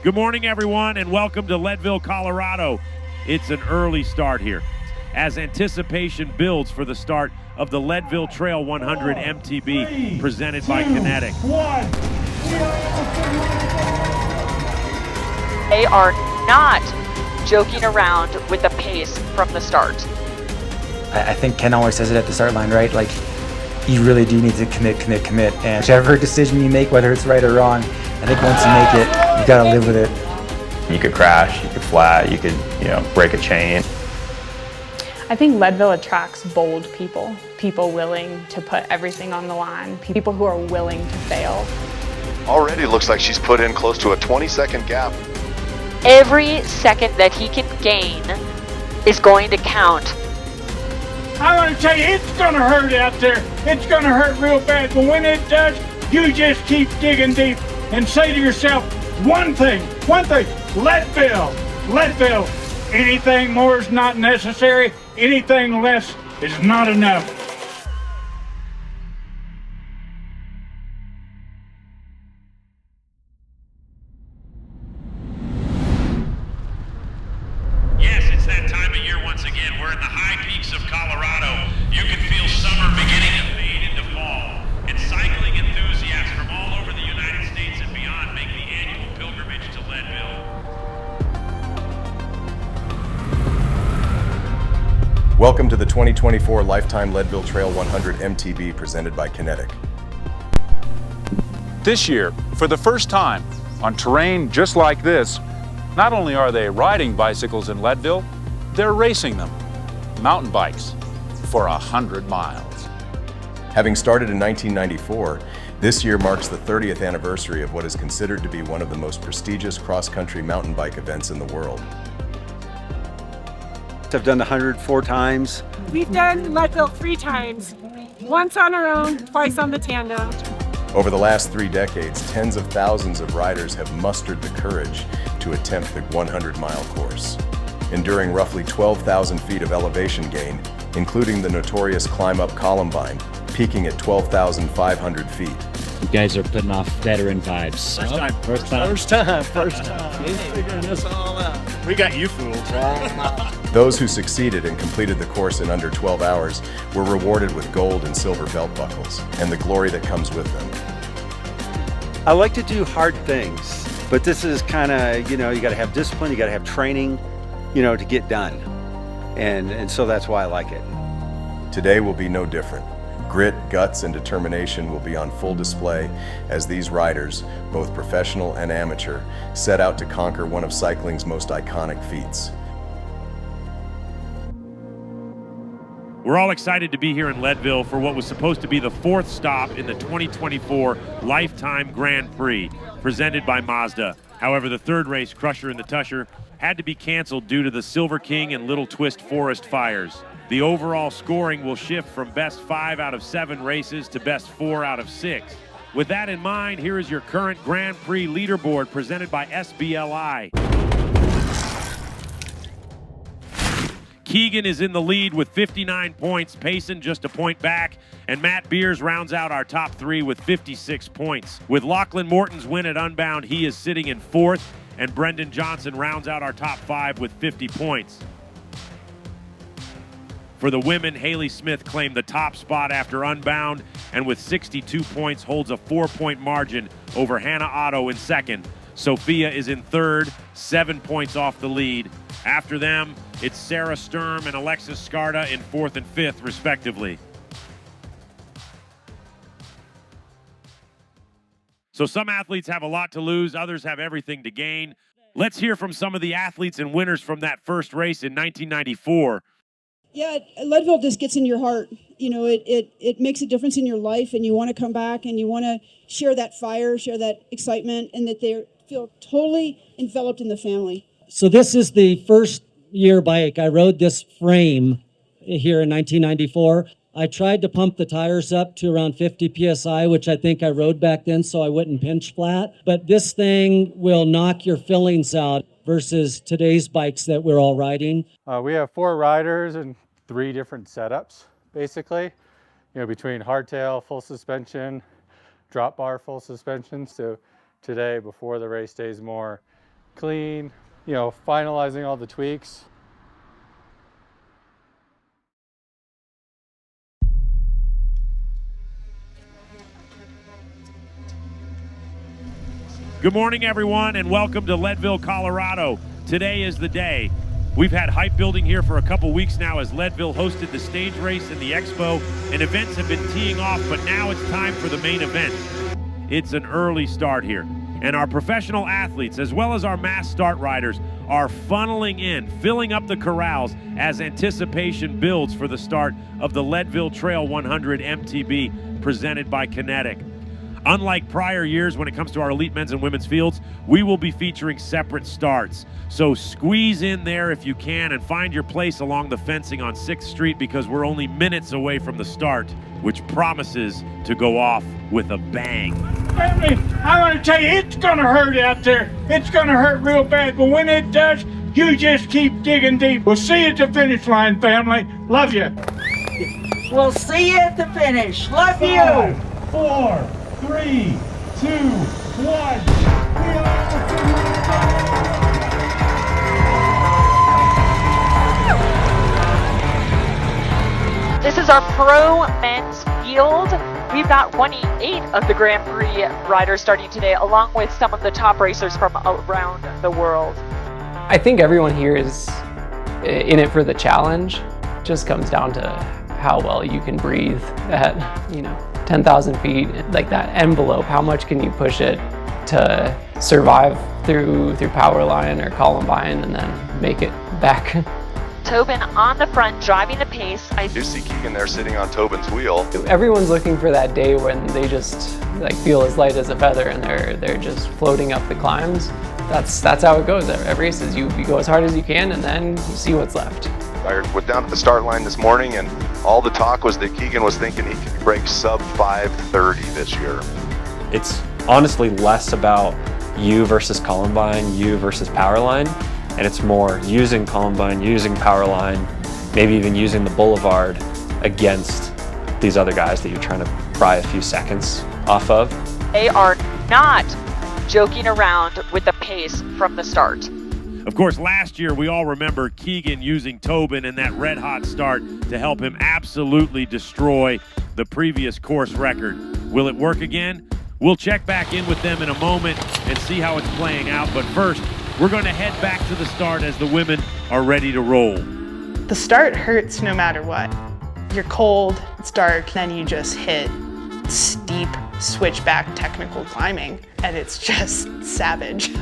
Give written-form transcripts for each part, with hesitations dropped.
Good morning, everyone, and welcome to Leadville, Colorado. It's an early start here as anticipation builds for the start of the Leadville Trail 100 MTB presented by Kenetik. They are not joking around with the pace from the start. I think Ken always says it at the start line, right? Like, you really do need to commit. And whichever decision you make, whether it's right or wrong, I think once you make it, you gotta live with it. You could crash, you could flat, you could, break a chain. I think Leadville attracts bold people, people willing to put everything on the line, people who are willing to fail. Already looks like she's put in close to a 20-second gap. Every second that he can gain is going to count. I want to tell you, it's going to hurt out there. It's going to hurt real bad. But when it does, you just keep digging deep and say to yourself, one thing, Leadville. Anything more is not necessary. Anything less is not enough. Yes, it's that time of year once again. We're in the high peaks of Colorado. You can feel summer beginning to fade into fall. And cycling enthusiasts from all over the United States and beyond make the annual pilgrimage to Leadville. Welcome to the 2024 Life Time Leadville Trail 100 MTB presented by Kenetik. This year, for the first time, on terrain just like this, not only are they riding bicycles in Leadville, they're racing them, mountain bikes, for 100 miles. Having started in 1994, this year marks the 30th anniversary of what is considered to be one of the most prestigious cross-country mountain bike events in the world. I've done the 100 4 times. We've done Leadville 3 times, once on our own, twice on the tandem. Over the last 3 decades, tens of thousands of riders have mustered the courage to attempt the 100-mile course, enduring roughly 12,000 feet of elevation gain, including the notorious climb up Columbine, peaking at 12,500 feet. You guys are putting off veteran vibes. First time. He's figuring this all out. We got you fooled. Those who succeeded and completed the course in under 12 hours were rewarded with gold and silver belt buckles and the glory that comes with them. I like to do hard things, but this is kind of, you got to have discipline, you got to have training, to get done. And so that's why I like it. Today will be no different. Grit, guts, and determination will be on full display as these riders, both professional and amateur, set out to conquer one of cycling's most iconic feats. We're all excited to be here in Leadville for what was supposed to be the 4th stop in the 2024 Life Time Grand Prix, presented by Mazda. However, the 3rd race, Crusher and the Tusher, had to be canceled due to the Silver King and Little Twist Forest fires. The overall scoring will shift from best 5 out of 7 races to best 4 out of 6. With that in mind, here is your current Grand Prix leaderboard presented by SBLI. Keegan is in the lead with 59 points, Payson just a point back, and Matt Beers rounds out our top 3 with 56 points. With Lachlan Morton's win at Unbound, he is sitting in 4th, and Brendan Johnson rounds out our top 5 with 50 points. For the women, Haley Smith claimed the top spot after Unbound, and with 62 points holds a 4-point margin over Hannah Otto in 2nd. Sofia is in 3rd, 7 points off the lead. After them, it's Sarah Sturm and Alexis Scarda in 4th and 5th, respectively. So some athletes have a lot to lose, others have everything to gain. Let's hear from some of the athletes and winners from that first race in 1994. Yeah, Leadville just gets in your heart. It makes a difference in your life, and you want to come back and you want to share that fire, share that excitement, and that they feel totally enveloped in the family. So this is the first year bike. I rode this frame here in 1994. I tried to pump the tires up to around 50 PSI, which I think I rode back then so I wouldn't pinch flat. But this thing will knock your fillings out versus today's bikes that we're all riding. We have 4 riders and 3 different setups, basically, between hardtail, full suspension, drop bar, full suspension. So today, before the race days, more clean, you know, finalizing all the tweaks. Good morning, everyone, and welcome to Leadville, Colorado. Today is the day. We've had hype building here for a couple weeks now as Leadville hosted the stage race and the expo, and events have been teeing off, but now it's time for the main event. It's an early start here, and our professional athletes, as well as our mass start riders, are funneling in, filling up the corrals as anticipation builds for the start of the Leadville Trail 100 MTB presented by Kenetik. Unlike prior years when it comes to our elite men's and women's fields, we will be featuring separate starts. So squeeze in there if you can and find your place along the fencing on 6th Street because we're only minutes away from the start, which promises to go off with a bang. Family, I want to tell you, it's going to hurt out there. It's going to hurt real bad, but when it does, you just keep digging deep. We'll see you at the finish line, family. Love you. We'll see you at the finish. Love 5, you. 4, 3, 2, 1. This is our pro men's field. We've got 28 of the Grand Prix riders starting today, along with some of the top racers from around the world. I think everyone here is in it for the challenge. It just comes down to how well you can breathe at, 10,000 feet, like that envelope. How much can you push it to survive through Powerline or Columbine and then make it back? Tobin on the front, driving the pace. I do see Keegan there sitting on Tobin's wheel. Everyone's looking for that day when they just feel as light as a feather and they're just floating up the climbs. That's how it goes. Every race is you go as hard as you can and then you see what's left. I went down to the start line this morning and all the talk was that Keegan was thinking he could break sub 5:30 this year. It's honestly less about you versus Columbine, you versus Powerline, and it's more using Columbine, using Powerline, maybe even using the Boulevard against these other guys that you're trying to pry a few seconds off of. They are not joking around with the pace from the start. Of course, last year we all remember Keegan using Tobin in that red-hot start to help him absolutely destroy the previous course record. Will it work again? We'll check back in with them in a moment and see how it's playing out. But first, we're going to head back to the start as the women are ready to roll. The start hurts no matter what. You're cold, it's dark, then you just hit steep switchback technical climbing, and it's just savage.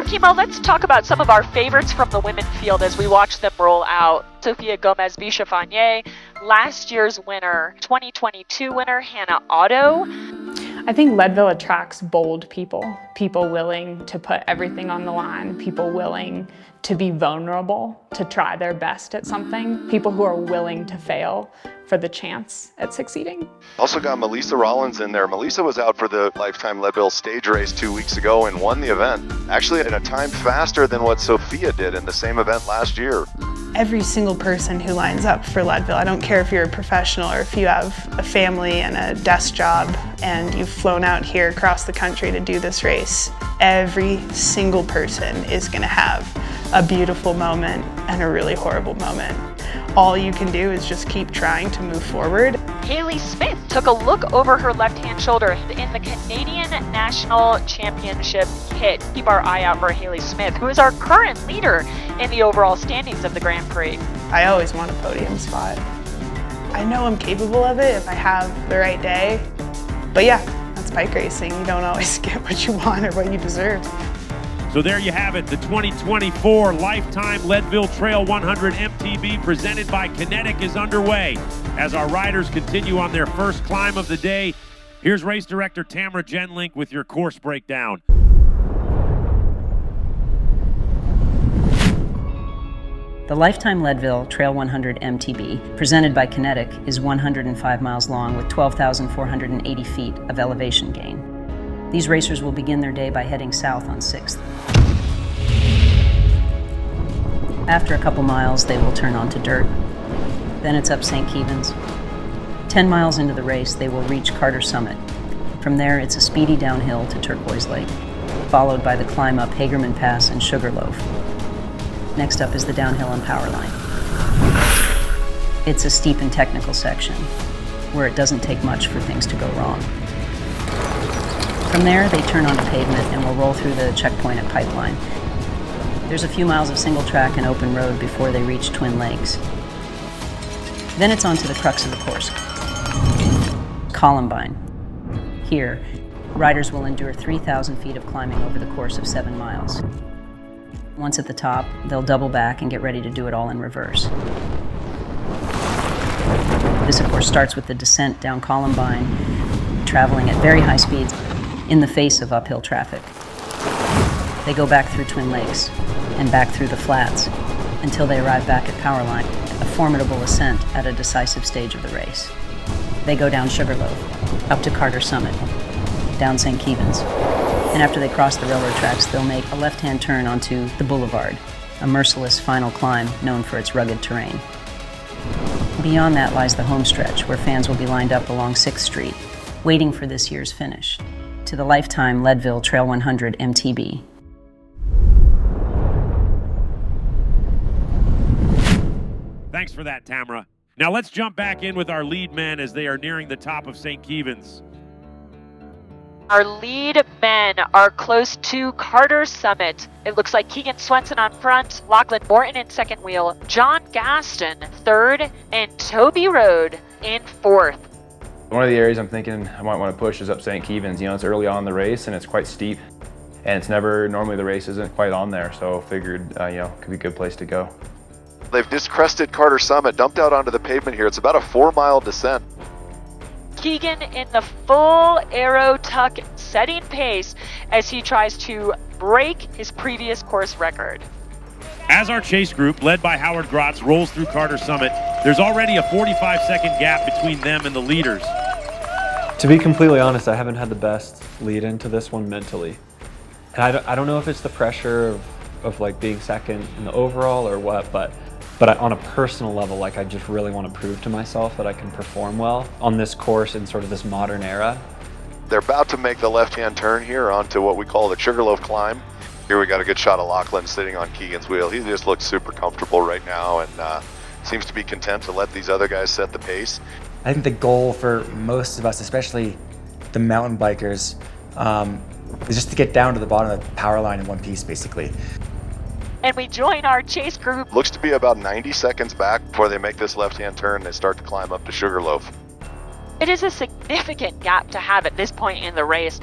Kimo, let's talk about some of our favorites from the women's field as we watch them roll out. Sofia Gomez Villafañe, last year's winner, 2022 winner, Hannah Otto. I think Leadville attracts bold people willing to put everything on the line, people willing to be vulnerable, to try their best at something, people who are willing to fail for the chance at succeeding. Also got Melisa Rollins in there. Melisa was out for the Life Time Leadville stage race 2 weeks ago and won the event. Actually in a time faster than what Sofia did in the same event last year. Every single person who lines up for Leadville, I don't care if you're a professional or if you have a family and a desk job and you've flown out here across the country to do this race, every single person is going to have a beautiful moment and a really horrible moment. All you can do is just keep trying to move forward. Haley Smith took a look over her left-hand shoulder in the Canadian National Championship hit. Keep our eye out for Haley Smith, who is our current leader in the overall standings of the Grand Prix. I always want a podium spot. I know I'm capable of it if I have the right day. But yeah, that's bike racing. You don't always get what you want or what you deserve. So there you have it, the 2024 Life Time Leadville Trail 100 MTB presented by Kenetik is underway. As our riders continue on their first climb of the day, here's race director Tamara Genlink with your course breakdown. The Life Time Leadville Trail 100 MTB, presented by Kenetik, is 105 miles long with 12,480 feet of elevation gain. These racers will begin their day by heading south on 6th. After a couple miles, they will turn onto dirt. Then it's up St. Keevan's. 10 miles into the race, they will reach Carter Summit. From there, it's a speedy downhill to Turquoise Lake, followed by the climb up Hagerman Pass and Sugarloaf. Next up is the downhill on Powerline. It's a steep and technical section, where it doesn't take much for things to go wrong. From there, they turn onto pavement and will roll through the checkpoint at Pipeline. There's a few miles of single track and open road before they reach Twin Lakes. Then it's on to the crux of the course, Columbine. Here, riders will endure 3,000 feet of climbing over the course of 7 miles. Once at the top, they'll double back and get ready to do it all in reverse. This, of course, starts with the descent down Columbine, traveling at very high speeds in the face of uphill traffic. They go back through Twin Lakes and back through the flats until they arrive back at Powerline, a formidable ascent at a decisive stage of the race. They go down Sugarloaf, up to Carter Summit, down St. Keegan's, and after they cross the railroad tracks, they'll make a left-hand turn onto the Boulevard, a merciless final climb known for its rugged terrain. Beyond that lies the home stretch, where fans will be lined up along 6th Street, waiting for this year's finish, to the Life Time Leadville Trail 100 MTB. Thanks for that, Tamara. Now let's jump back in with our lead men as they are nearing the top of St. Keegan's. Our lead men are close to Carter Summit. It looks like Keegan Swenson on front, Lachlan Morton in second wheel, John Gaston third, and Toby Road in fourth. One of the areas I'm thinking I might want to push is up St. Keegan's. You know, it's early on in the race and it's quite steep. And it's normally the race isn't quite on there, so figured, you know, could be a good place to go. They've just crested Carter Summit, dumped out onto the pavement here. It's about a 4-mile descent. Keegan in the full aero tuck, setting pace as he tries to break his previous course record. As our chase group, led by Howard Grotz, rolls through Carter Summit, there's already a 45-second gap between them and the leaders. To be completely honest, I haven't had the best lead into this one mentally. And I don't know if it's the pressure of like being second in the overall or what, but on a personal level, like I just really want to prove to myself that I can perform well on this course in sort of this modern era. They're about to make the left-hand turn here onto what we call the Sugarloaf climb. Here we got a good shot of Lachlan sitting on Keegan's wheel. He just looks super comfortable right now and seems to be content to let these other guys set the pace. I think the goal for most of us, especially the mountain bikers, is just to get down to the bottom of the power line in one piece, basically. And we join our chase group. Looks to be about 90 seconds back before they make this left-hand turn and they start to climb up to Sugarloaf. It is a significant gap to have at this point in the race.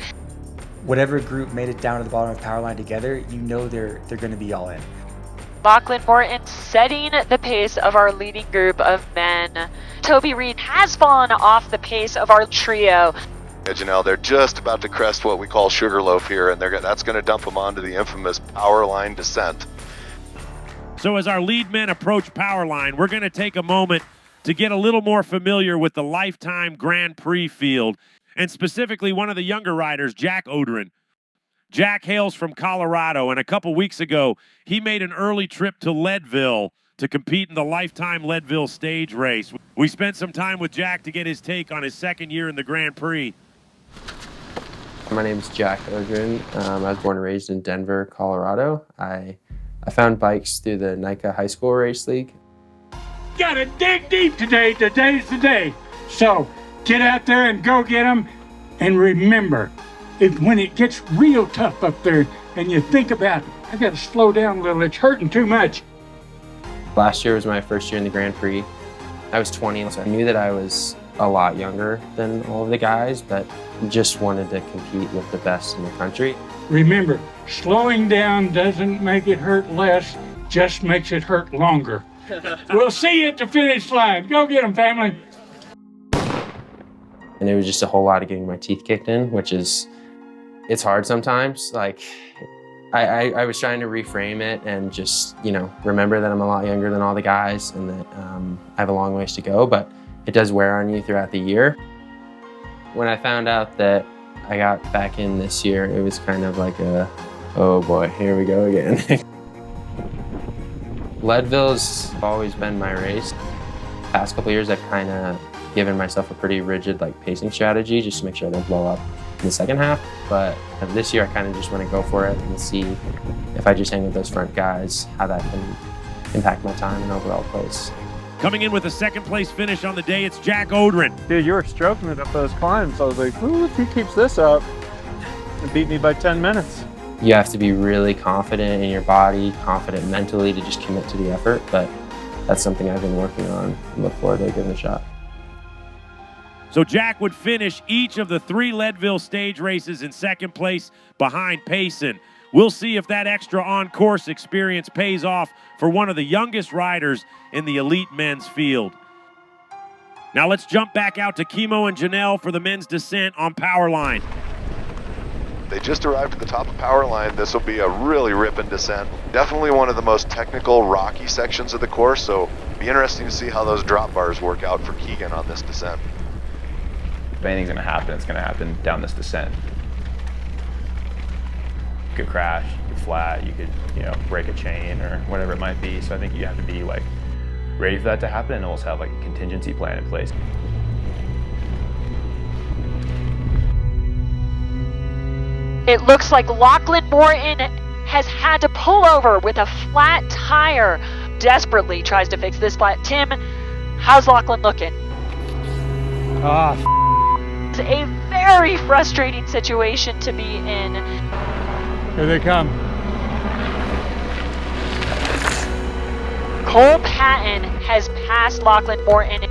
Whatever group made it down to the bottom of the power line together, you know they're going to be all in. Lachlan Morton setting the pace of our leading group of men. Toby Reed has fallen off the pace of our trio. As you know, they're just about to crest what we call Sugarloaf here, and that's going to dump them onto the infamous Powerline descent. So as our lead men approach Powerline, we're going to take a moment to get a little more familiar with the Life Time Grand Prix field, and specifically one of the younger riders, Jack Odrin. Jack hails from Colorado, and a couple weeks ago, he made an early trip to Leadville to compete in the Life Time Leadville stage race. We spent some time with Jack to get his take on his second year in the Grand Prix. My name is Jack Odrin. I was born and raised in Denver, Colorado. I found bikes through the NICA High School Race League. Gotta dig deep today. Today's the day. So get out there and go get them. And remember, when it gets real tough up there and you think about, I gotta slow down a little, it's hurting too much. Last year was my first year in the Grand Prix. I was 20, so I knew that I was a lot younger than all of the guys, but just wanted to compete with the best in the country. Remember, slowing down doesn't make it hurt less, just makes it hurt longer. We'll see you at the finish line. Go get them, family. And it was just a whole lot of getting my teeth kicked in, which is, it's hard sometimes. Like, I was trying to reframe it and just, you know, remember that I'm a lot younger than all the guys and that I have a long ways to go, but it does wear on you throughout the year. When I found out that I got back in this year, it was kind of like a, oh boy, here we go again. Leadville's always been my race. Past couple years, I've kind of given myself a pretty rigid pacing strategy just to make sure I don't blow up in the second half. But this year I kind of just want to go for it and see if I just hang with those front guys, how that can impact my time and overall place. Coming in with a second place finish on the day, it's Jack Odrin. Dude, you were stroking it up those climbs. I was like, ooh, if he keeps this up, it beat me by 10 minutes. You have to be really confident in your body, confident mentally to just commit to the effort, but that's something I've been working on and look forward to giving it a shot. So Jack would finish each of the 3 Leadville stage races in second place behind Payson. We'll see if that extra on-course experience pays off for one of the youngest riders in the elite men's field. Now let's jump back out to Kimo and Janelle for the men's descent on Powerline. They just arrived at the top of Powerline. This will be a really ripping descent. Definitely one of the most technical, rocky sections of the course, so it'll be interesting to see how those drop bars work out for Keegan on this descent. If anything's going to happen, it's going to happen down this descent. You could crash, you could flat, you could, break a chain or whatever it might be. So I think you have to be like ready for that to happen and also have like a contingency plan in place. It looks like Lachlan Morton has had to pull over with a flat tire. Desperately tries to fix this flat. Tim, how's Lachlan looking? It's a very frustrating situation to be in. Here they come. Cole Paton has passed Lachlan Morton.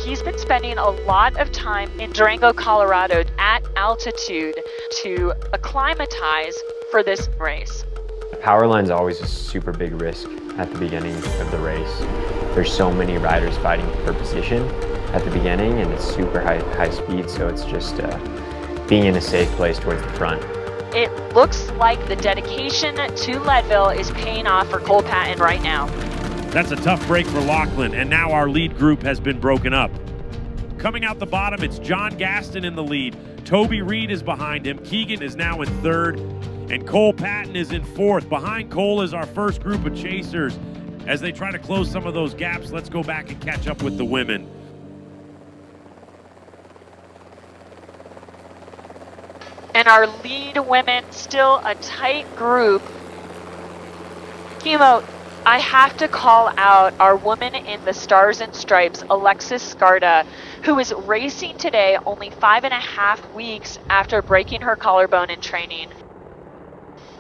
He's been spending a lot of time in Durango, Colorado at altitude to acclimatize for this race. Powerline's always a super big risk at the beginning of the race. There's so many riders fighting for position at the beginning, and it's super high speed, so it's just being in a safe place towards the front. It looks like the dedication to Leadville is paying off for Cole Paton right now. That's a tough break for Lachlan, and now our lead group has been broken up. Coming out the bottom, it's John Gaston in the lead. Toby Reed is behind him. Keegan is now in third, and Cole Paton is in fourth. Behind Cole is our first group of chasers. As they try to close some of those gaps, let's go back and catch up with the women. And our lead women, still a tight group. Kimo, I have to call out our woman in the Stars and Stripes, Alexis Scarda, who is racing today only 5.5 weeks after breaking her collarbone in training.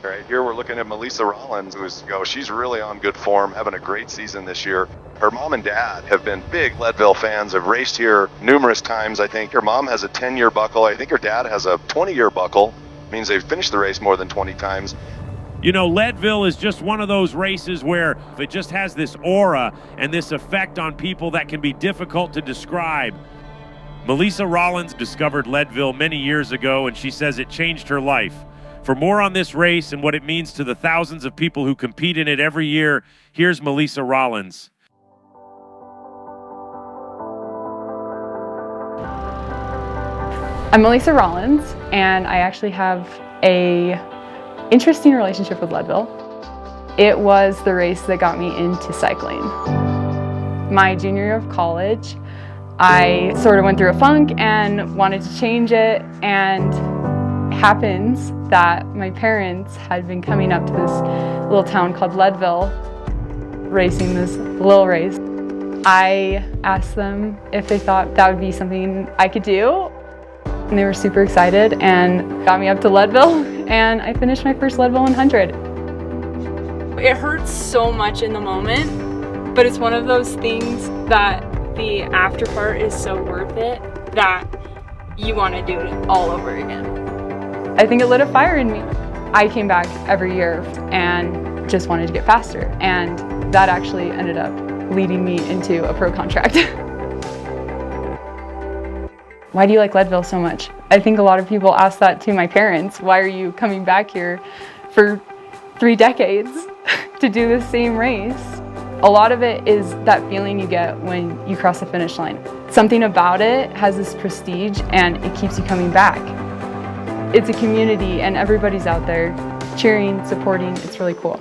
All right, here we're looking at Melisa Rollins, she's really on good form, having a great season this year. Her mom and dad have been big Leadville fans, have raced here numerous times. I think her mom has a 10-year buckle. I think her dad has a 20-year buckle. Means they've finished the race more than 20 times. Leadville is just one of those races where it just has this aura and this effect on people that can be difficult to describe. Melisa Rollins discovered Leadville many years ago, and she says it changed her life. For more on this race and what it means to the thousands of people who compete in it every year, here's Melisa Rollins. I'm Melisa Rollins, and I actually have a interesting relationship with Leadville. It was the race that got me into cycling. My junior year of college, I sort of went through a funk and wanted to change it, and it happens that my parents had been coming up to this little town called Leadville, racing this little race. I asked them if they thought that would be something I could do, and they were super excited and got me up to Leadville, and I finished my first Leadville 100. It hurts so much in the moment, but it's one of those things that the after part is so worth it that you want to do it all over again. I think it lit a fire in me. I came back every year and just wanted to get faster, and that actually ended up leading me into a pro contract. Why do you like Leadville so much? I think a lot of people ask that to my parents. Why are you coming back here for 3 decades to do the same race? A lot of it is that feeling you get when you cross the finish line. Something about it has this prestige and it keeps you coming back. It's a community and everybody's out there cheering, supporting. It's really cool.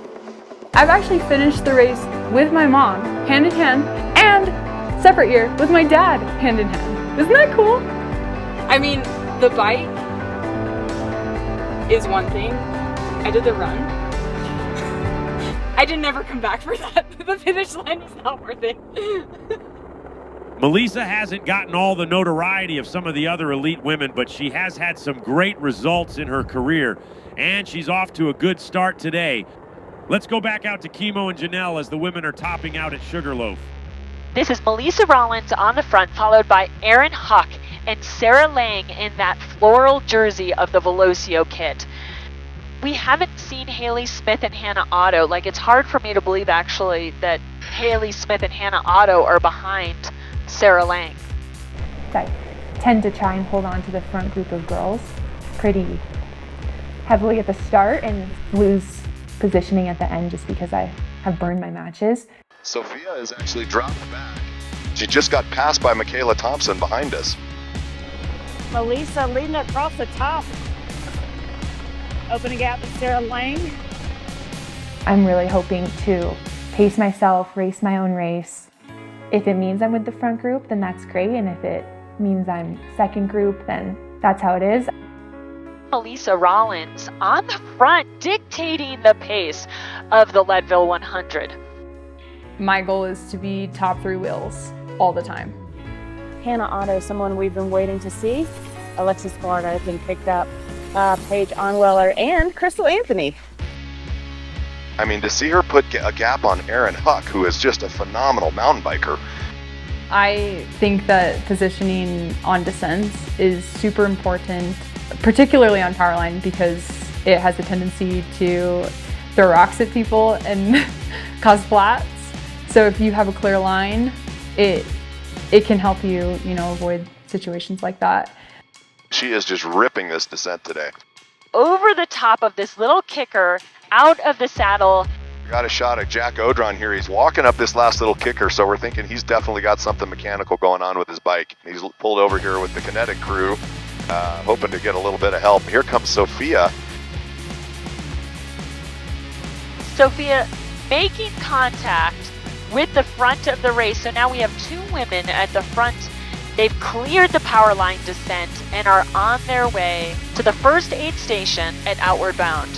I've actually finished the race with my mom, hand in hand, and separate year with my dad, hand in hand. Isn't that cool? I mean, the bike is one thing. I did the run. I did never come back for that. The finish line was not worth it. Melisa hasn't gotten all the notoriety of some of the other elite women, but she has had some great results in her career, and she's off to a good start today. Let's go back out to Kimo and Janelle as the women are topping out at Sugarloaf. This is Melisa Rollins on the front, followed by Erin Huck and Sarah Lang in that floral jersey of the Velocio kit. We haven't seen Haley Smith and Hannah Otto. Like, it's hard for me to believe, actually, that Haley Smith and Hannah Otto are behind Sarah Lang. I tend to try and hold on to the front group of girls pretty heavily at the start and lose positioning at the end just because I have burned my matches. Sofia is actually dropped back. She just got passed by Michaela Thompson behind us. Melisa leading across the top. Opening gap with Sarah Lang. I'm really hoping to pace myself, race my own race. If it means I'm with the front group, then that's great. And if it means I'm second group, then that's how it is. Melisa Rollins on the front, dictating the pace of the Leadville 100. My goal is to be top 3 wheels all the time. Hannah Otto, someone we've been waiting to see. Alexis Clark has been picked up. Paige Onweller and Crystal Anthony. I mean, to see her put a gap on Erin Huck, who is just a phenomenal mountain biker. I think that positioning on descents is super important, particularly on Powerline, because it has a tendency to throw rocks at people and cause flats. So if you have a clear line, it can help you, avoid situations like that. She is just ripping this descent today. Over the top of this little kicker, out of the saddle. Got a shot at Jack Odron here. He's walking up this last little kicker, so we're thinking he's definitely got something mechanical going on with his bike. He's pulled over here with the Kenetik crew, hoping to get a little bit of help. Here comes Sofia. Sofia making contact with the front of the race. So now we have 2 women at the front. They've cleared the Powerline descent and are on their way to the first aid station at Outward Bound.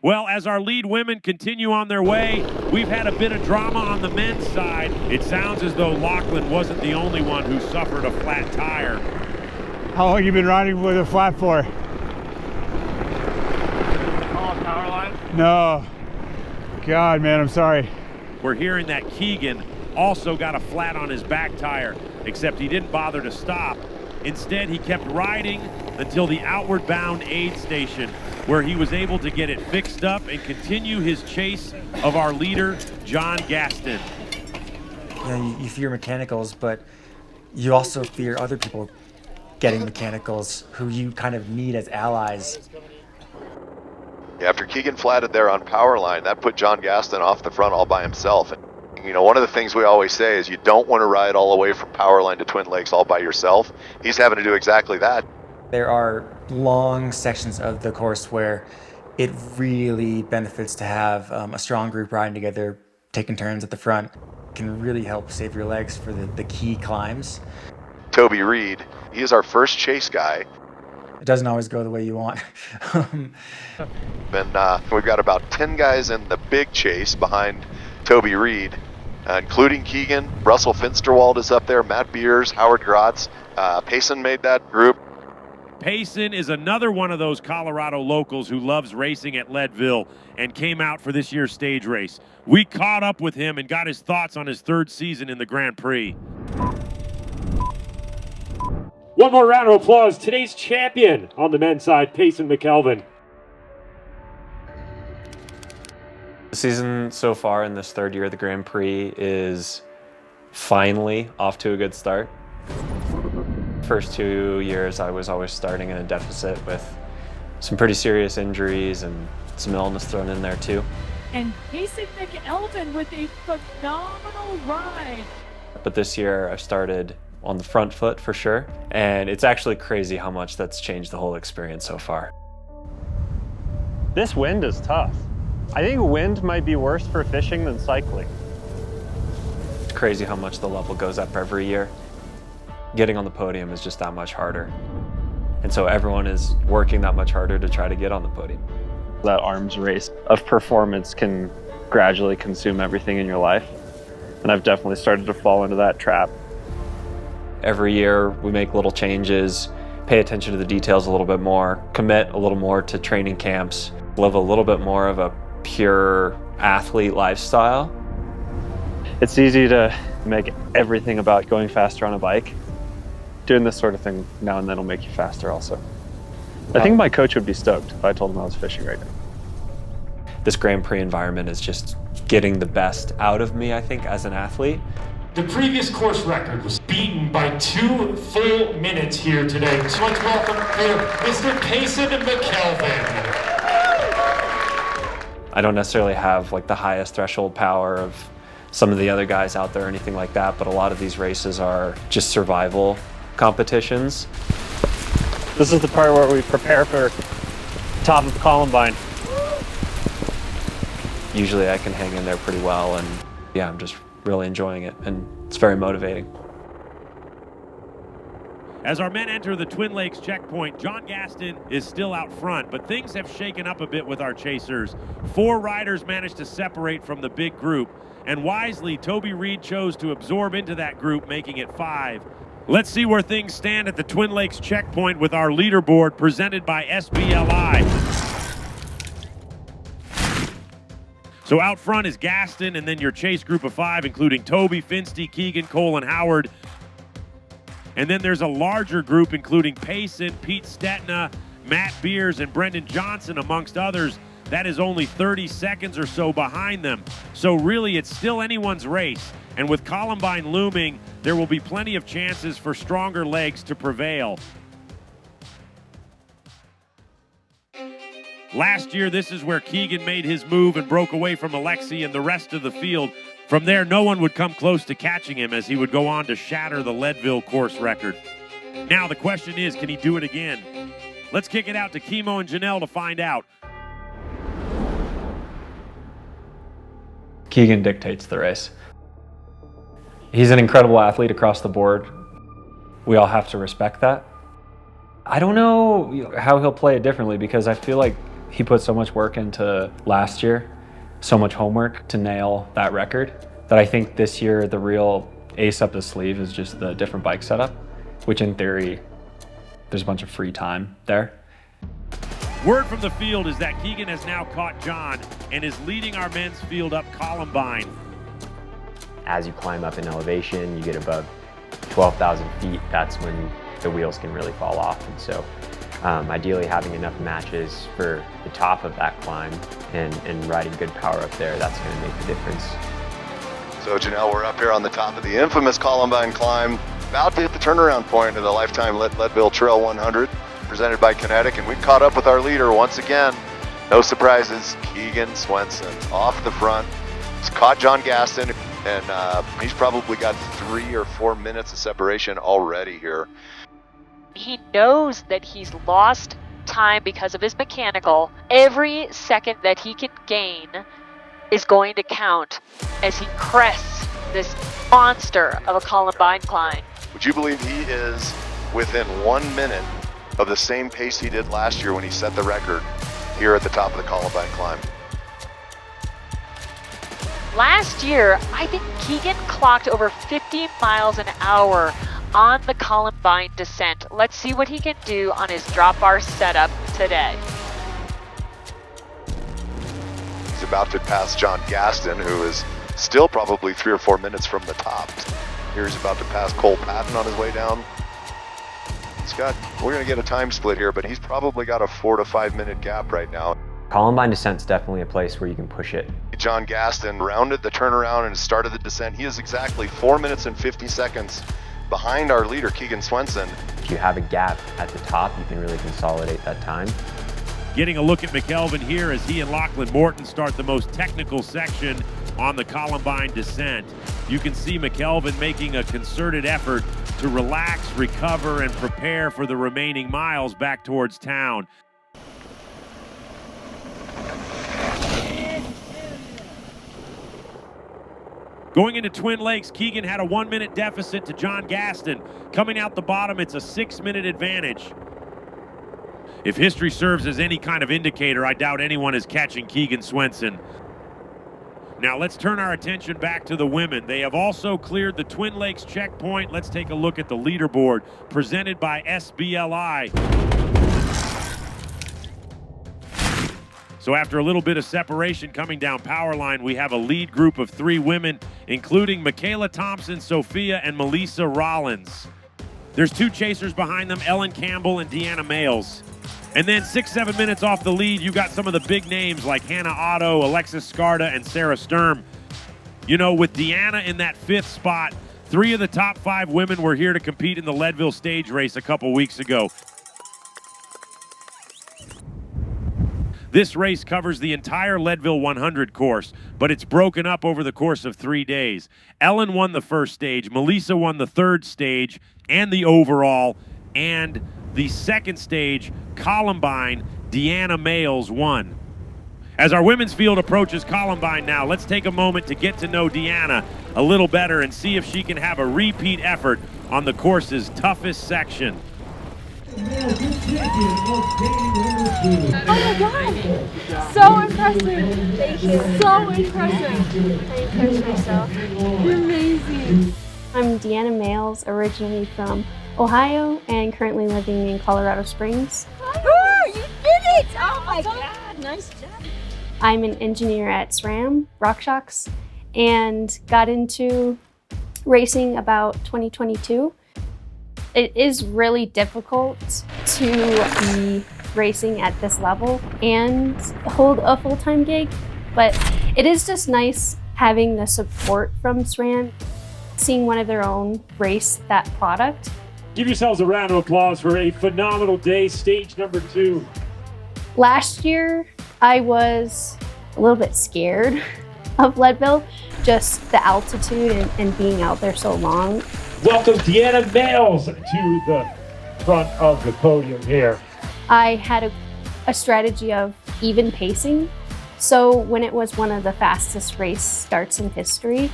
Well, as our lead women continue on their way, we've had a bit of drama on the men's side. It sounds as though Lachlan wasn't the only one who suffered a flat tire. How long have you been riding with a flat for? On Powerline? No. God, man, I'm sorry. We're hearing that Keegan also got a flat on his back tire, except he didn't bother to stop. Instead, he kept riding until the Outward Bound aid station, where he was able to get it fixed up and continue his chase of our leader, John Gaston. You fear mechanicals, but you also fear other people getting mechanicals who you kind of need as allies. After Keegan flatted there on Powerline, that put John Gaston off the front all by himself. And, one of the things we always say is you don't want to ride all the way from Powerline to Twin Lakes all by yourself. He's having to do exactly that. There are long sections of the course where it really benefits to have a strong group riding together, taking turns at the front. It can really help save your legs for the key climbs. Toby Reed, he is our first chase guy. It doesn't always go the way you want. And we've got about 10 guys in the big chase behind Toby Reed, including Keegan. Russell Finsterwald is up there, Matt Beers, Howard Grotz. Payson made that group. Payson is another one of those Colorado locals who loves racing at Leadville and came out for this year's stage race. We caught up with him and got his thoughts on his 3rd season in the Grand Prix. One more round of applause. Today's champion on the men's side, Payson McElveen. The season so far in this 3rd year of the Grand Prix is finally off to a good start. First 2 years I was always starting in a deficit with some pretty serious injuries and some illness thrown in there too. And Payson McElveen with a phenomenal ride. But this year I've started on the front foot for sure, and it's actually crazy how much that's changed the whole experience so far. This wind is tough. I think wind might be worse for fishing than cycling. It's crazy how much the level goes up every year. Getting on the podium is just that much harder. And so everyone is working that much harder to try to get on the podium. That arms race of performance can gradually consume everything in your life. And I've definitely started to fall into that trap. Every year we make little changes, pay attention to the details a little bit more, commit a little more to training camps, live a little bit more of a pure athlete lifestyle. It's easy to make everything about going faster on a bike. Doing this sort of thing now and then will make you faster also. I think my coach would be stoked if I told him I was fishing right now. This Grand Prix environment is just getting the best out of me, I think, as an athlete. The previous course record was beaten by 2 full minutes here today. So let's welcome here Mr. Payson McElveen. I don't necessarily have like the highest threshold power of some of the other guys out there or anything like that, but a lot of these races are just survival competitions. This is the part where we prepare for top of Columbine. Usually I can hang in there pretty well, and yeah, I'm just really enjoying it, and it's very motivating. As our men enter the Twin Lakes checkpoint, John Gaston is still out front, but things have shaken up a bit with our chasers. 4 riders managed to separate from the big group, and wisely, Toby Reed chose to absorb into that group, making it 5. Let's see where things stand at the Twin Lakes checkpoint with our leaderboard presented by SBLI. So out front is Gaston, and then your chase group of 5, including Toby, Finsty, Keegan, Cole, and Howard. And then there's a larger group, including Payson, Pete Stetna, Matt Beers, and Brendan Johnson, amongst others. That is only 30 seconds or so behind them. So really, it's still anyone's race. And with Columbine looming, there will be plenty of chances for stronger legs to prevail. Last year, this is where Keegan made his move and broke away from Alexi and the rest of the field. From there, no one would come close to catching him, as he would go on to shatter the Leadville course record. Now the question is, can he do it again? Let's kick it out to Kimo and Janelle to find out. Keegan dictates the race. He's an incredible athlete across the board. We all have to respect that. I don't know how he'll play it differently, because I feel like he put so much work into last year, so much homework to nail that record, that I think this year the real ace up the sleeve is just the different bike setup, which in theory, there's a bunch of free time there. Word from the field is that Keegan has now caught John and is leading our men's field up Columbine. As you climb up in elevation, you get above 12,000 feet, that's when the wheels can really fall off. And so ideally having enough matches for the top of that climb and riding good power up there, that's going to make the difference. So Janelle, we're up here on the top of the infamous Columbine climb, about to hit the turnaround point of the Life Time Leadville Trail 100, presented by Kenetik, and we've caught up with our leader once again. No surprises, Keegan Swenson off the front. He's caught John Gaston, and he's probably got 3 or 4 minutes of separation already here. He knows that he's lost time because of his mechanical. Every second that he can gain is going to count as he crests this monster of a Columbine climb. Would you believe he is within 1 minute of the same pace he did last year when he set the record here at the top of the Columbine climb? Last year, I think Keegan clocked over 50 miles an hour on the Columbine descent. Let's see what he can do on his drop bar setup today. He's about to pass John Gaston, who is still probably 3 or 4 minutes from the top. Here he's about to pass Cole Paton on his way down. We're going to get a time split here, but he's probably got a 4 to 5 minute gap right now. Columbine descent's definitely a place where you can push it. John Gaston rounded the turnaround and started the descent. He is exactly 4 minutes and 50 seconds behind our leader, Keegan Swenson. If you have a gap at the top, you can really consolidate that time. Getting a look at McElveen here as he and Lachlan Morton start the most technical section on the Columbine descent. You can see McElveen making a concerted effort to relax, recover, and prepare for the remaining miles back towards town. Going into Twin Lakes, Keegan had a 1 minute deficit to John Gaston. Coming out the bottom, it's a 6 minute advantage. If history serves as any kind of indicator, I doubt anyone is catching Keegan Swenson. Now let's turn our attention back to the women. They have also cleared the Twin Lakes checkpoint. Let's take a look at the leaderboard presented by SBLI. So after a little bit of separation coming down Powerline, we have a lead group of 3 women, including Michaela, Thompson, Sofia, and Melisa Rollins. There's 2 chasers behind them, Ellen Campbell and Deanna Mayles. And then 6-7 minutes off the lead, you got some of the big names like Hannah Otto, Alexis Scarda, and Sarah Sturm. You know, with Deanna in that 5th spot, 3 of the top 5 women were here to compete in the Leadville stage race a couple weeks ago. This race covers the entire Leadville 100 course, but it's broken up over the course of 3 days. Ellen won the first stage, Melisa won the 3rd stage and the overall, and the 2nd stage, Columbine, Deanna Mayles won. As our women's field approaches Columbine now, let's take a moment to get to know Deanna a little better and see if she can have a repeat effort on the course's toughest section. Oh my God! So impressive! Thank you. So impressive! I encourage myself. You're amazing. I'm Deanna Mayles, originally from Ohio and currently living in Colorado Springs. Oh, you did it! Oh my God! Nice job. I'm an engineer at SRAM, RockShox, and got into racing about 2022. It is really difficult to be racing at this level and hold a full-time gig, but it is just nice having the support from SRAM, seeing one of their own race that product. Give yourselves a round of applause for a phenomenal day, stage number 2. Last year, I was a little bit scared of Leadville, just the altitude and being out there so long. Welcome Deanna Mayles to the front of the podium here. I had a strategy of even pacing. So when it was one of the fastest race starts in history,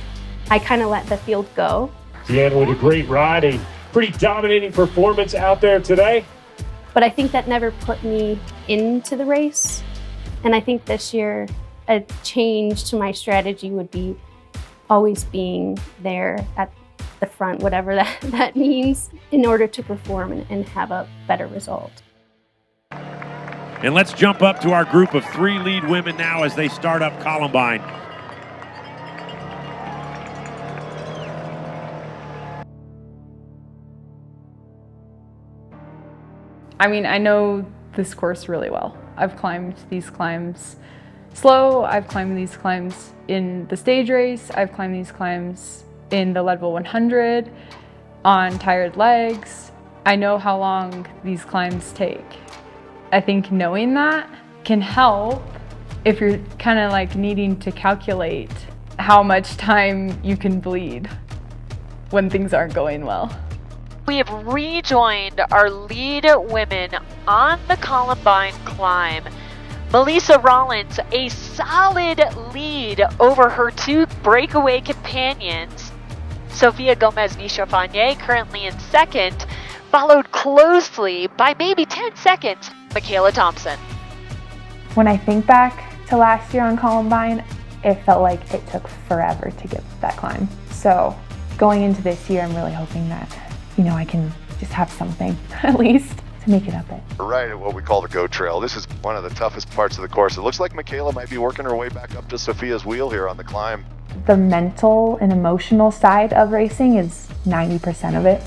I kind of let the field go. Deanna with a great ride, a pretty dominating performance out there today. But I think that never put me into the race. And I think this year, a change to my strategy would be always being there at the front, whatever that means, in order to perform and have a better result. And let's jump up to our group of 3 lead women now as they start up Columbine. I mean, I know this course really well. I've climbed these climbs slow, I've climbed these climbs in the stage race, I've climbed these climbs in the Leadville 100, on tired legs. I know how long these climbs take. I think knowing that can help if you're kind of like needing to calculate how much time you can bleed when things aren't going well. We have rejoined our lead women on the Columbine climb. Melisa Rollins, a solid lead over her 2 breakaway companions. Sofia Gomez Villafañe, currently in 2nd, followed closely by maybe 10 seconds, Michaela Thompson. When I think back to last year on Columbine, it felt like it took forever to get that climb. So going into this year, I'm really hoping that, I can just have something at least to make it up it. Right at what we call the Go Trail. This is one of the toughest parts of the course. It looks like Michaela might be working her way back up to Sofia's wheel here on the climb. The mental and emotional side of racing is 90% of it.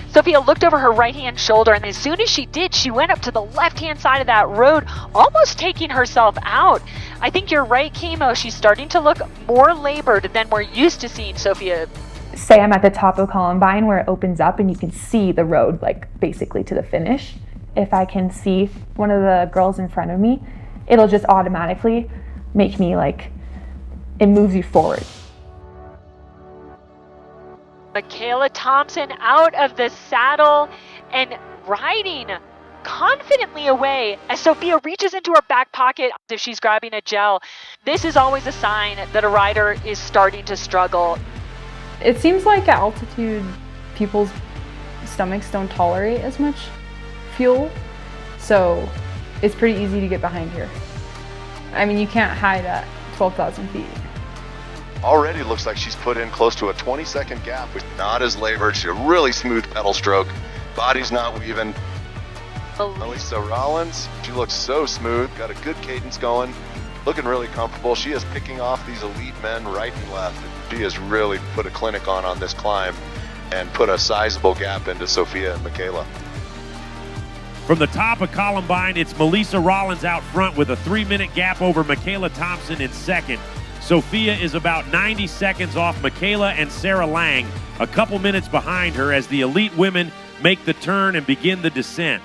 Sofia looked over her right-hand shoulder, and as soon as she did, she went up to the left-hand side of that road, almost taking herself out. I think you're right, Chemo. She's starting to look more labored than we're used to seeing Sofia. Say I'm at the top of Columbine where it opens up and you can see the road like basically to the finish. If I can see one of the girls in front of me, it'll just automatically make me it moves you forward. Michaela Thompson out of the saddle and riding confidently away as Sofia reaches into her back pocket if she's grabbing a gel. This is always a sign that a rider is starting to struggle. It seems like at altitude, people's stomachs don't tolerate as much fuel. So it's pretty easy to get behind here. I mean, you can't hide at 12,000 feet. Already looks like she's put in close to a 20-second gap, which is not as labored. She's a really smooth pedal stroke. Body's not weaving. Melisa Rollins, she looks so smooth, got a good cadence going, looking really comfortable. She is picking off these elite men right and left. She has really put a clinic on this climb and put a sizable gap into Sofia and Michaela. From the top of Columbine, it's Melisa Rollins out front with a 3-minute gap over Michaela Thompson in second. Sofia is about 90 seconds off Michaela and Sarah Lang, a couple minutes behind her as the elite women make the turn and begin the descent.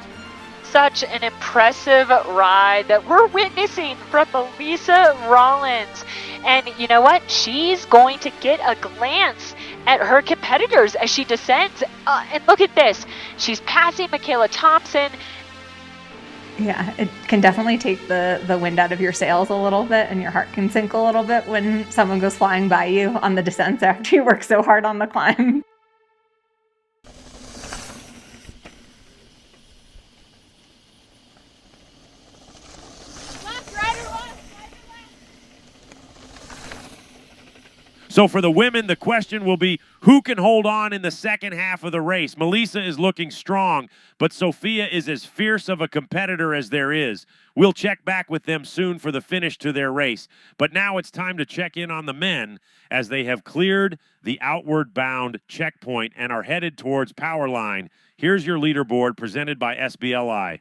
Such an impressive ride that we're witnessing from Melisa Rollins. And you know what? She's going to get a glance at her competitors as she descends. And look at this. She's passing Michaela Thompson. Yeah, it can definitely take the wind out of your sails a little bit, and your heart can sink a little bit when someone goes flying by you on the descents after you work so hard on the climb. So for the women, the question will be, who can hold on in the second half of the race? Melisa is looking strong, but Sofia is as fierce of a competitor as there is. We'll check back with them soon for the finish to their race. But now it's time to check in on the men as they have cleared the outward bound checkpoint and are headed towards Powerline. Here's your leaderboard presented by SBLI.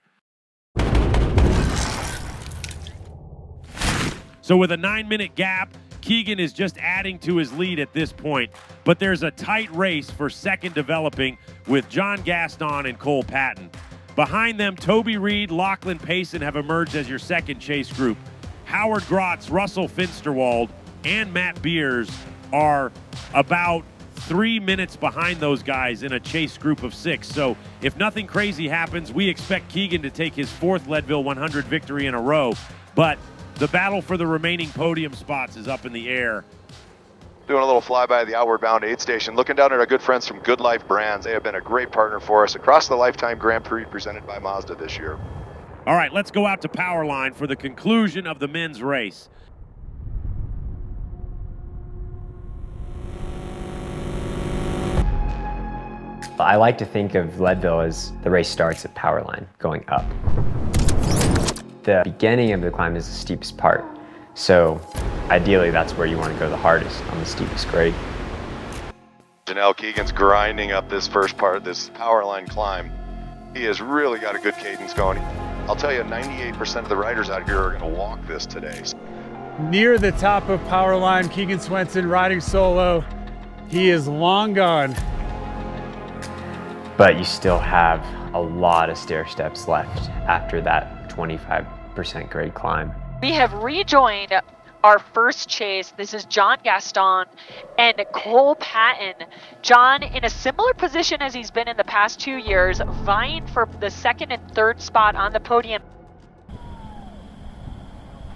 So with a 9-minute gap, Keegan is just adding to his lead at this point, but there's a tight race for second developing with John Gaston and Cole Paton. Behind them, Toby Reed, Lachlan Payson have emerged as your second chase group. Howard Grotz, Russell Finsterwald, and Matt Beers are about 3 minutes behind those guys in a chase group of 6. So if nothing crazy happens, we expect Keegan to take his 4th Leadville 100 victory in a row, but the battle for the remaining podium spots is up in the air. Doing a little flyby of the outward bound aid station, looking down at our good friends from Good Life Brands. They have been a great partner for us across the Life Time Grand Prix presented by Mazda this year. All right, let's go out to Powerline for the conclusion of the men's race. I like to think of Leadville as the race starts at Powerline, going up. The beginning of the climb is the steepest part. So ideally that's where you want to go the hardest, on the steepest grade. Janelle Keegan's grinding up this first part, this Powerline climb. He has really got a good cadence going. I'll tell you, 98% of the riders out here are going to walk this today. Near the top of Powerline, Keegan Swenson riding solo. He is long gone. But you still have a lot of stair steps left after that 25% grade climb. We have rejoined our first chase. This is John Gaston and Cole Paton. John in a similar position as he's been in the past 2 years, vying for the 2nd and 3rd spot on the podium.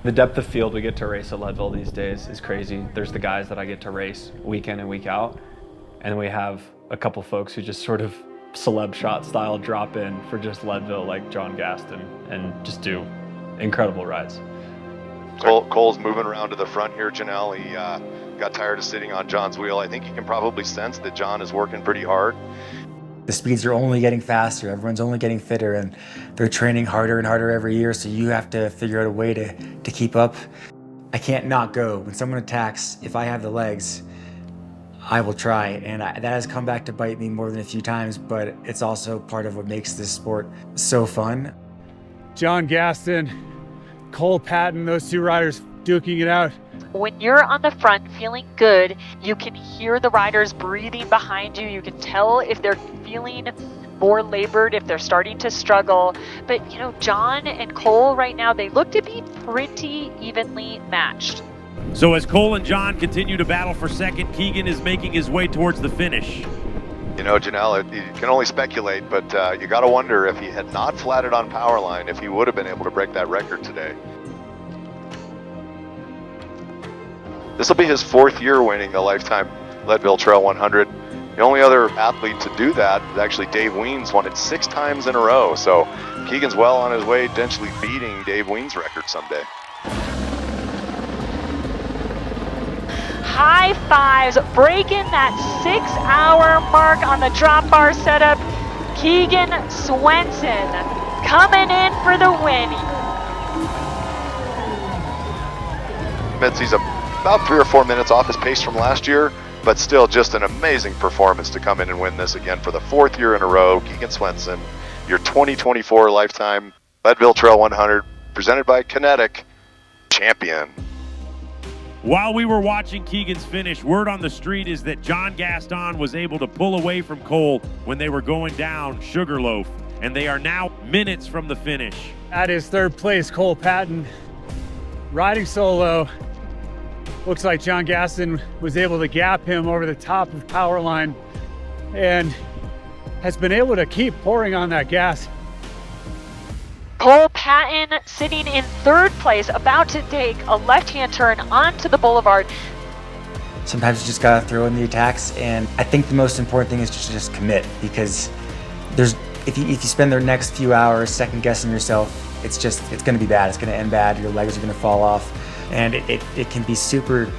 The depth of field we get to race at Leadville these days is crazy. There's the guys that I get to race week in and week out, and we have a couple folks who just sort of celeb shot style drop in for just Leadville, like John Gaston, and just do incredible rides. Cole's moving around to the front here, Janelle. He got tired of sitting on John's wheel. I think he can probably sense that John is working pretty hard. The speeds are only getting faster. Everyone's only getting fitter, and they're training harder and harder every year, so you have to figure out a way to keep up. I can't not go. When someone attacks, if I have the legs, I will try, and that has come back to bite me more than a few times, but it's also part of what makes this sport so fun. John Gaston, Cole Paton, those two riders duking it out. When you're on the front feeling good, you can hear the riders breathing behind you. You can tell if they're feeling more labored, if they're starting to struggle. But, you know, John and Cole right now, they look to be pretty evenly matched. So as Cole and John continue to battle for second, Keegan is making his way towards the finish. You know, Janelle, you can only speculate, but you got to wonder if he had not flatted on Powerline, if he would have been able to break that record today. This will be his 4th year winning the Life Time Leadville Trail 100. The only other athlete to do that is actually Dave Weens, won it 6 times in a row. So Keegan's well on his way, potentially beating Dave Weens' record someday. High fives, breaking that 6-hour mark on the drop bar setup. Keegan Swenson coming in for the win. He's about 3 or 4 minutes off his pace from last year, but still just an amazing performance to come in and win this again for the 4th year in a row. Keegan Swenson, your 2024 Lifetime Leadville Trail 100, presented by Kenetik, champion. While we were watching Keegan's finish, word on the street is that John Gaston was able to pull away from Cole when they were going down Sugarloaf, and they are now minutes from the finish. That is 3rd place, Cole Paton, riding solo. Looks like John Gaston was able to gap him over the top of Powerline and has been able to keep pouring on that gas. Cole Paton sitting in 3rd place, about to take a left-hand turn onto the boulevard. Sometimes you just gotta throw in the attacks, and I think the most important thing is to just commit, because if you spend the next few hours second guessing yourself, it's gonna be bad. It's gonna end bad. Your legs are gonna fall off, and it can be super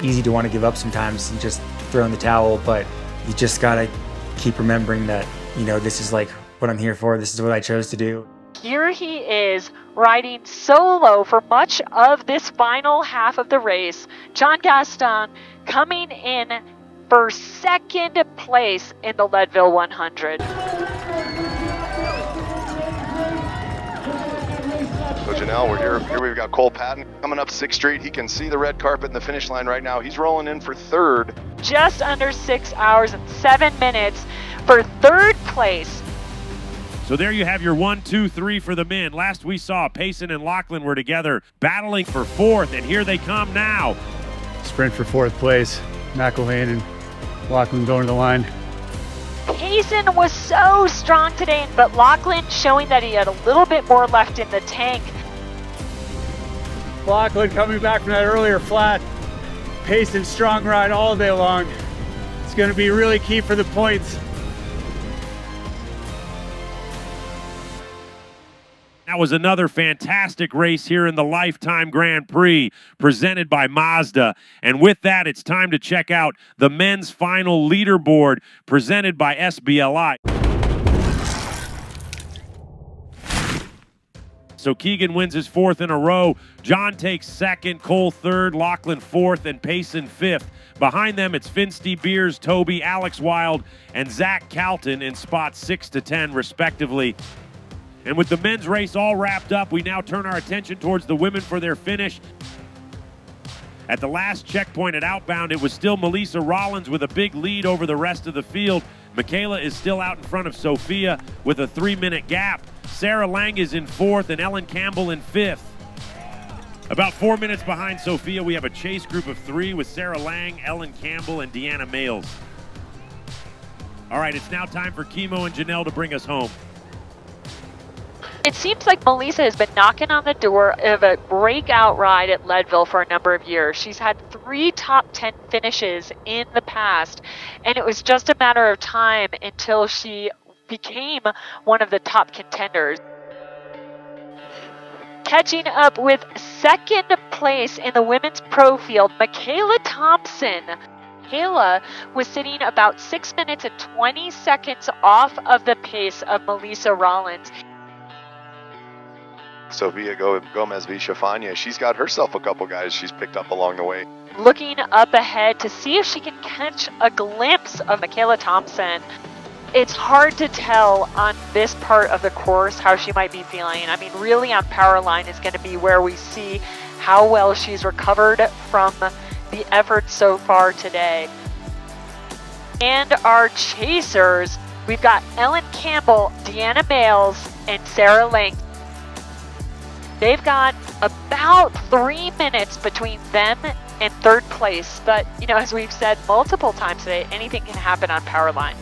easy to want to give up sometimes and just throw in the towel. But you just gotta keep remembering that, you know, this is like what I'm here for. This is what I chose to do. Here he is riding solo for much of this final half of the race. John Gaston coming in for 2nd place in the Leadville 100. So Janelle, we're here we've got Cole Paton coming up 6th Street. He can see the red carpet in the finish line right now. He's rolling in for 3rd. Just under 6 hours and 7 minutes for 3rd place. So there you have your 1, 2, 3 for the men. Last we saw, Payson and Lachlan were together battling for 4th, and here they come now. Sprint for 4th place. McElveen and Lachlan going to the line. Payson was so strong today, but Lachlan showing that he had a little bit more left in the tank. Lachlan coming back from that earlier flat. Payson strong ride all day long. It's going to be really key for the points. That was another fantastic race here in the Life Time Grand Prix presented by Mazda. And with that, it's time to check out the men's final leaderboard presented by SBLI. So Keegan wins his 4th in a row. John takes 2nd, Cole 3rd, Lachlan 4th, and Payson 5th. Behind them, it's Finsty, Beers, Toby, Alex Wild, and Zach Calton in spots 6 to 10, respectively. And with the men's race all wrapped up, we now turn our attention towards the women for their finish. At the last checkpoint at Outbound, it was still Melisa Rollins with a big lead over the rest of the field. Michaela is still out in front of Sofia with a 3-minute gap. Sarah Lang is in 4th and Ellen Campbell in 5th. About 4 minutes behind Sofia, we have a chase group of 3 with Sarah Lang, Ellen Campbell, and Deanna Mayles. All right, it's now time for Kimo and Janelle to bring us home. It seems like Melisa has been knocking on the door of a breakout ride at Leadville for a number of years. She's had 3 top 10 finishes in the past, and it was just a matter of time until she became one of the top contenders. Catching up with 2nd place in the women's pro field, Michaela Thompson. Michaela was sitting about 6 minutes and 20 seconds off of the pace of Melisa Rollins. Sofia Gomez Villafañe, she's got herself a couple guys she's picked up along the way. Looking up ahead to see if she can catch a glimpse of Michaela Thompson. It's hard to tell on this part of the course how she might be feeling. I mean, really on Powerline is going to be where we see how well she's recovered from the effort so far today. And our chasers, we've got Ellen Campbell, Deanna Mayles, and Sarah Lang. They've got about 3 minutes between them and 3rd place. But, you know, as we've said multiple times today, anything can happen on Powerline.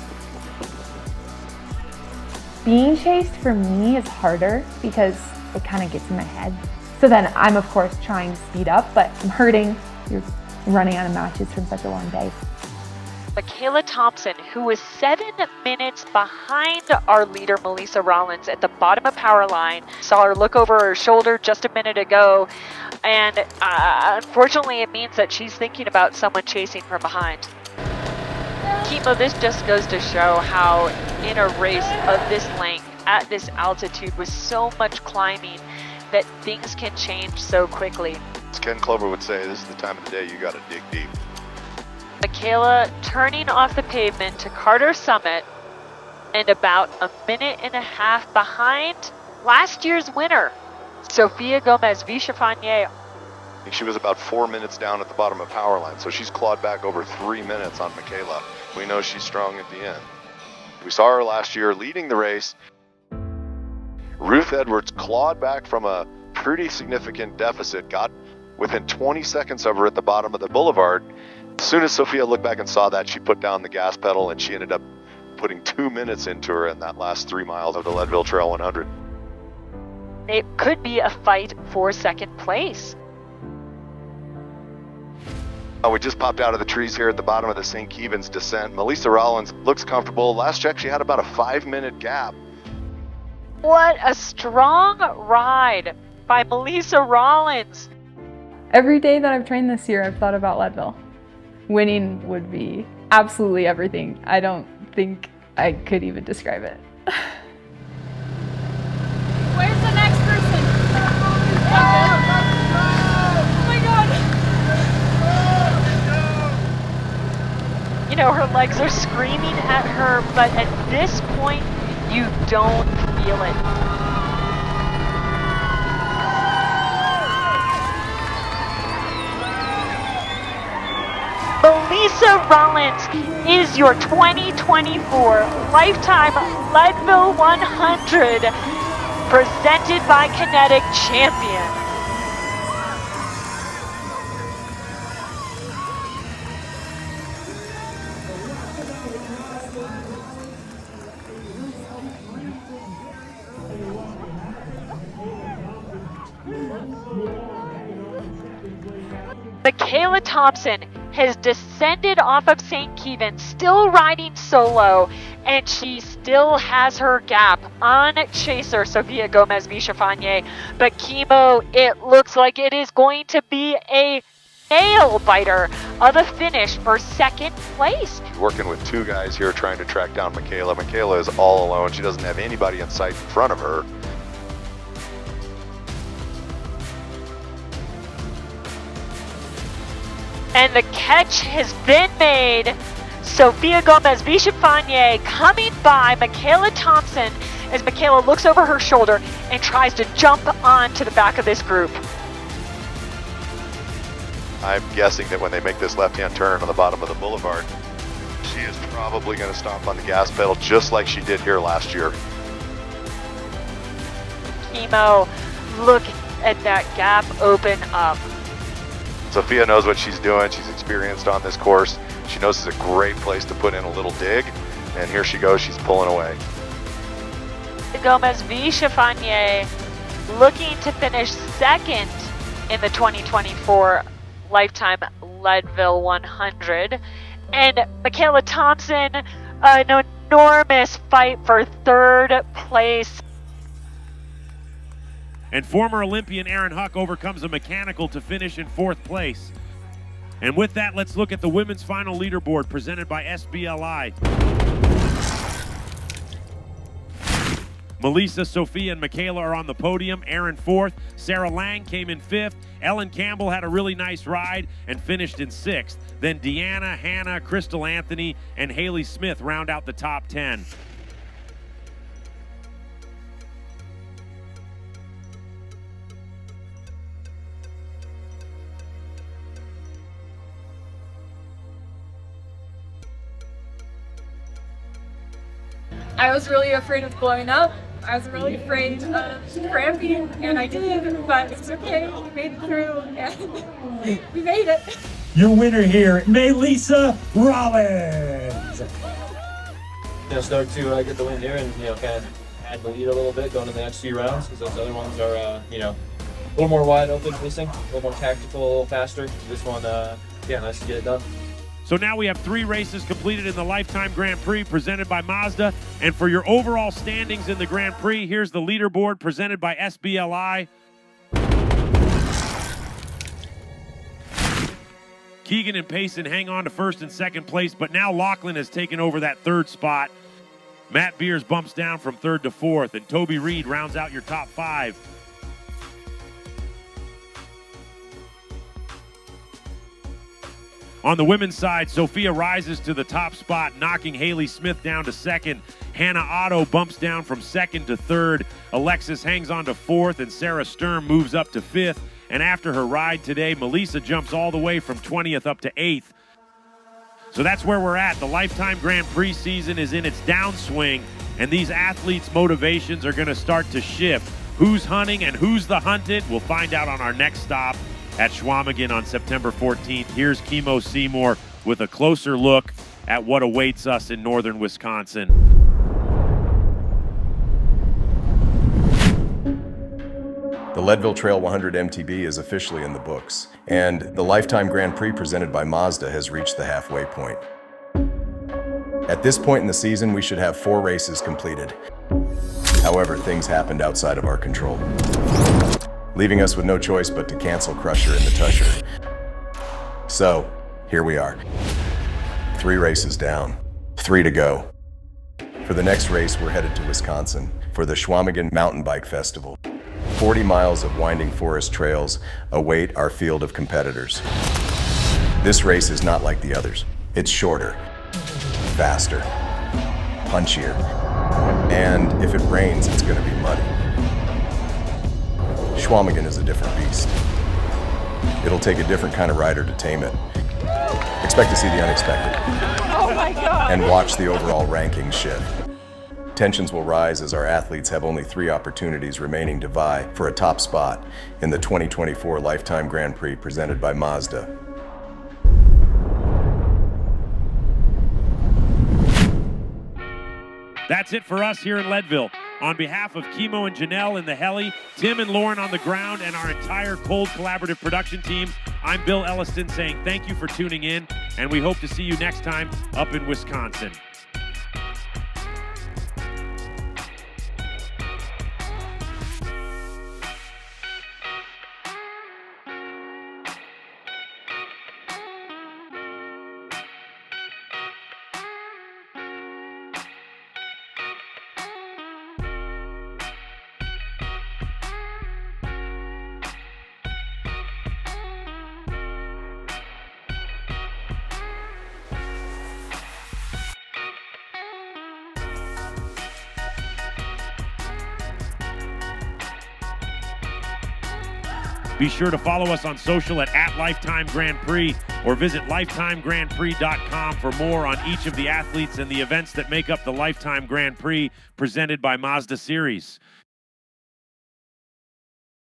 Being chased for me is harder because it kind of gets in my head. So then I'm, of course, trying to speed up, but I'm hurting. You're running out of matches from such a long day. Michaela Thompson, who was 7 minutes behind our leader, Melisa Rollins, at the bottom of Powerline. Saw her look over her shoulder just a minute ago, and unfortunately it means that she's thinking about someone chasing from behind. Kimo, this just goes to show how in a race of this length, at this altitude, with so much climbing, that things can change so quickly. As Ken Clover would say, this is the time of the day you got to dig deep. Michaela turning off the pavement to Carter Summit, and about a minute and a half behind last year's winner, Sofia Gomez Villafañe. I think she was about 4 minutes down at the bottom of Powerline, so she's clawed back over 3 minutes on Michaela. We know she's strong at the end. We saw her last year leading the race. Ruth Edwards clawed back from a pretty significant deficit, got within 20 seconds of her at the bottom of the boulevard. As soon as Sofia looked back and saw that, she put down the gas pedal, and she ended up putting 2 minutes into her in that last 3 miles of the Leadville Trail 100. It could be a fight for second place. We just popped out of the trees here at the bottom of the St. Keevan's descent. Melisa Rollins looks comfortable. Last check, she had about a 5-minute gap. What a strong ride by Melisa Rollins. Every day that I've trained this year, I've thought about Leadville. Winning would be absolutely everything. I don't think I could even describe it. Where's the next person? Oh my God. You know, her legs are screaming at her, but at this point, you don't feel it. Melisa Rollins is your 2024 Lifetime Leadville 100 presented by Kenetik champion. Michaela Thompson has descended off of St. Keevan, still riding solo, and she still has her gap on chaser Sofia Gomez Villafañe. But Kimo, it looks like it is going to be a nail biter of a finish for second place. Working with 2 guys here trying to track down Michaela. Michaela is all alone. She doesn't have anybody in sight in front of her. And the catch has been made. Sofia Gomez Villafañe coming by Michaela Thompson as Michaela looks over her shoulder and tries to jump onto the back of this group. I'm guessing that when they make this left-hand turn on the bottom of the boulevard, she is probably going to stomp on the gas pedal just like she did here last year. Kimo, look at that gap open up. Sofia knows what she's doing. She's experienced on this course. She knows it's a great place to put in a little dig. And here she goes. She's pulling away. Gomez Villafañe looking to finish second in the 2024 Lifetime Leadville 100. And Michaela Thompson, an enormous fight for third place. And former Olympian Erin Huck overcomes a mechanical to finish in 4th place. And with that, let's look at the women's final leaderboard presented by SBLI. Melisa, Sofia, and Michaela are on the podium. Erin 4th. Sarah Lang came in 5th. Ellen Campbell had a really nice ride and finished in 6th. Then Deanna, Hannah, Crystal Anthony, and Haley Smith round out the top 10. I was really afraid of blowing up. I was really afraid of cramping, and I did, but it's okay. We made it through, and we made it. Your winner here, Melisa Rollins. Stoked to get the win here and kind of add the lead a little bit going to the next few rounds, because those other ones are a little more wide open racing, a little more tactical, a little faster. This one, nice to get it done. So now we have 3 races completed in the Life Time Grand Prix presented by Mazda. And for your overall standings in the Grand Prix, here's the leaderboard presented by SBLI. Keegan and Payson hang on to first and second place, but now Lachlan has taken over that 3rd spot. Matt Beers bumps down from 3rd to 4th, and Toby Reed rounds out your top 5. On the women's side, Sofia rises to the top spot, knocking Haley Smith down to 2nd. Hannah Otto bumps down from 2nd to 3rd. Alexis hangs on to 4th, and Sarah Sturm moves up to 5th. And after her ride today, Melisa jumps all the way from 20th up to 8th. So that's where we're at. The Life Time Grand Prix season is in its downswing, and these athletes' motivations are going to start to shift. Who's hunting and who's the hunted? We'll find out on our next stop at Schwamigan on September 14th. Here's Kimo Seymour with a closer look at what awaits us in northern Wisconsin. The Leadville Trail 100 MTB is officially in the books, and the Life Time Grand Prix presented by Mazda has reached the halfway point. At this point in the season, we should have 4 races completed. However, things happened outside of our control, leaving us with no choice but to cancel Crusher and the Tusher. So, here we are. 3 races down, 3 to go. For the next race, we're headed to Wisconsin for the Schwamigan Mountain Bike Festival. 40 miles of winding forest trails await our field of competitors. This race is not like the others. It's shorter, faster, punchier, and if it rains, it's going to be muddy. Schwamigan is a different beast. It'll take a different kind of rider to tame it. Expect to see the unexpected. Oh my God! And watch the overall rankings shift. Tensions will rise as our athletes have only 3 opportunities remaining to vie for a top spot in the 2024 Lifetime Grand Prix presented by Mazda. That's it for us here in Leadville. On behalf of Kimo and Janelle in the heli, Tim and Lauren on the ground, and our entire Cold Collaborative production team, I'm Bill Elliston saying thank you for tuning in, and we hope to see you next time up in Wisconsin. Be sure to follow us on social at Lifetime Grand Prix or visit lifetimegrandprix.com for more on each of the athletes and the events that make up the Lifetime Grand Prix presented by Mazda Series.